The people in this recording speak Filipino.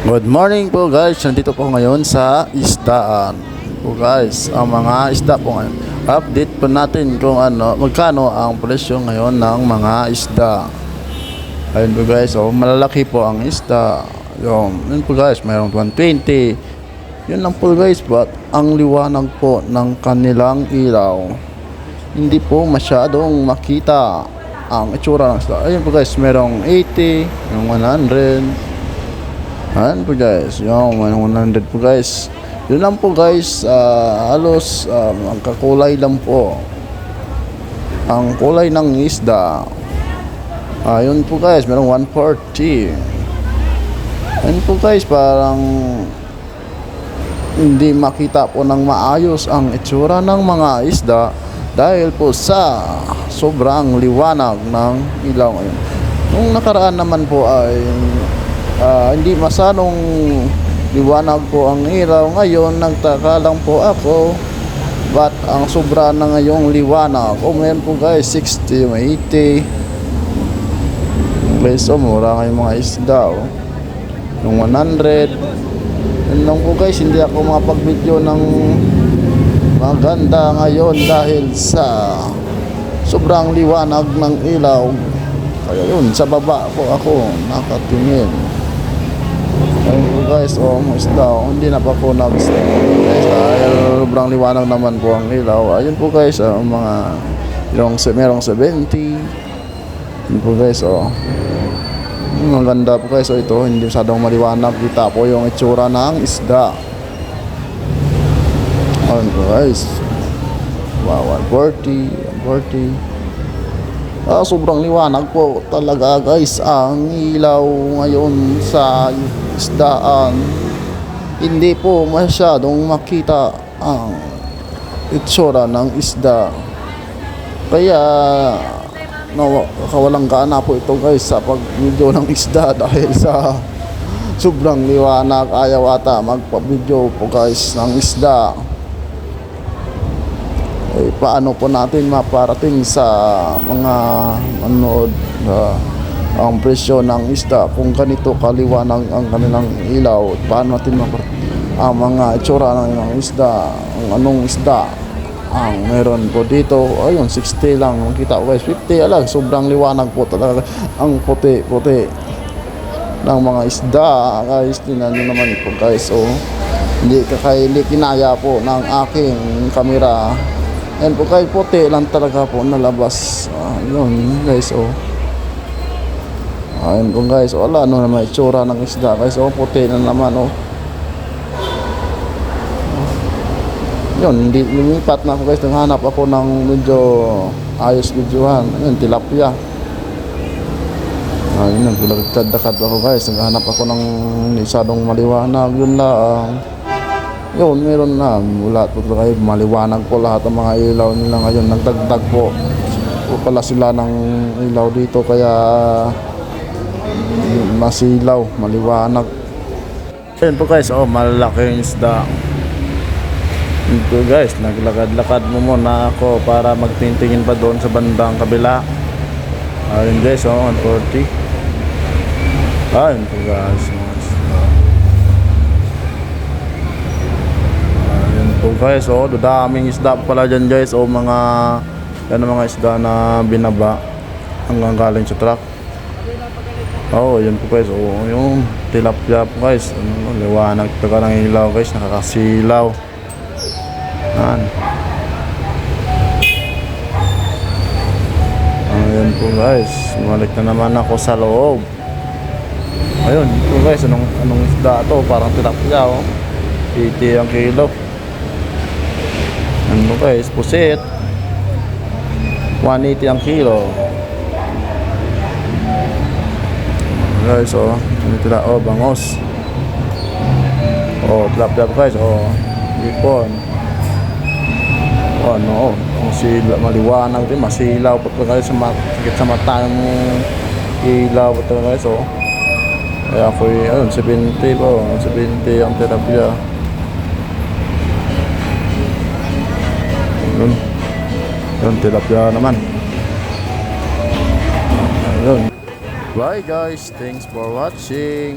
Good morning po guys, nandito po ngayon sa isdaan po guys. Ang mga isda po ngayon, update po natin kung magkano ang presyo ngayon ng mga isda. Ayun po guys, malalaki po ang isda. Yun po guys, mayroong 120. Yun lang po guys, but ang liwanag po ng kanilang ilaw, hindi po masyadong makita ang itsura ng isda. Ayun po guys, mayroong 80, yung 100. Ayan po guys, yung 100 po guys. Yun lang po guys, halos ang kakulay lang po ang kulay ng isda. Yun po guys, merong 140. Ayun po guys, parang hindi makita po ng maayos ang itsura ng mga isda dahil po sa sobrang liwanag ng ilaw ngayon. Nung nakaraan naman po ay hindi masanong liwanag po ang ilaw. Ngayon nagtaka lang po ako ba't ang sobra na ngayong liwanag. Meron po guys 60, may 80 guys. Mura ngayong mga isda yung 100. Yun lang po guys, hindi ako makapag-video ng maganda ngayon dahil sa sobrang liwanag ng ilaw. Kaya yun, sa baba po ako nakatingin. Ayun po guys, mga isda, hindi na pa po nag-stay guys dahil sobrang liwanag naman po ang ilaw. Ayun po guys, merong 70. Ayun po guys, ang ganda po guys. Ito, hindi masyadong maliwanag, kita po yung itsura ng isda. Ayun po guys, wow, 140. Sobrang liwanag po talaga guys ang ilaw ngayon sa isdaan. Hindi po masyadong makita ang itsura ng isda. Kaya kawalang gana po ito guys sa pag-video ng isda dahil sa sobrang liwanag. Ayaw ata magpa-video po guys ng isda. Paano po natin maparating sa mga manood ang presyo ng isda kung ganito kaliwanag ang kanilang ilaw? Paano natin ang mga itsura ng ilang isda, ang anong isda ang meron po dito? Ayun, 60 lang makita ko guys. 50 alag, sobrang liwanag po talaga ang puti ng mga isda guys. Tingnan nyo naman po guys. Hindi kinaya po ng aking kamera. Ayan po kahit puti lang talaga po nalabas. Yun guys. Ayan po guys, wala naman itsura ng isda guys. Puti na naman. Yun, hindi lumipat na ako guys. Naghanap ako ng medyo ayos videohan. Ayun, tilapia. Ayun, nagdadakad ako guys. Naghanap ako ng isadong maliwanag. Yun lang. Yun, meron na. Wala po kayo, maliwanag po lahat ang mga ilaw nila ngayon. Nagdagdag po pala sila ng ilaw dito kaya masilaw, maliwanag. Ayun po guys, malaking isda. Ito guys, naglakad-lakad mo muna ako para magtingin pa doon sa bandang kabila. Ayun guys, 140. Ayun po guys, guys, daming isda pala dyan guys. Mga isda na binaba hanggang galing sa truck. Yun po guys. Yung tilapia po guys. Liwanag talaga ng ilaw guys, nakakasilaw. Ayun po guys, bumalik na naman ako sa loob. Ayun po guys, anong isda to? Parang tilapia 80 ang kilo. Ano guys, pusit 180 ang kilo guys. Ano tila, bangos. Tilapia guys. Ipon. Ang sila, maliwanag din, masilaw po guys. Sakit sa mata yung ilaw po guys. Kaya ako 70 po, 70 ang tilapia. Yun, tilapia naman. Yun. Bye guys, thanks for watching.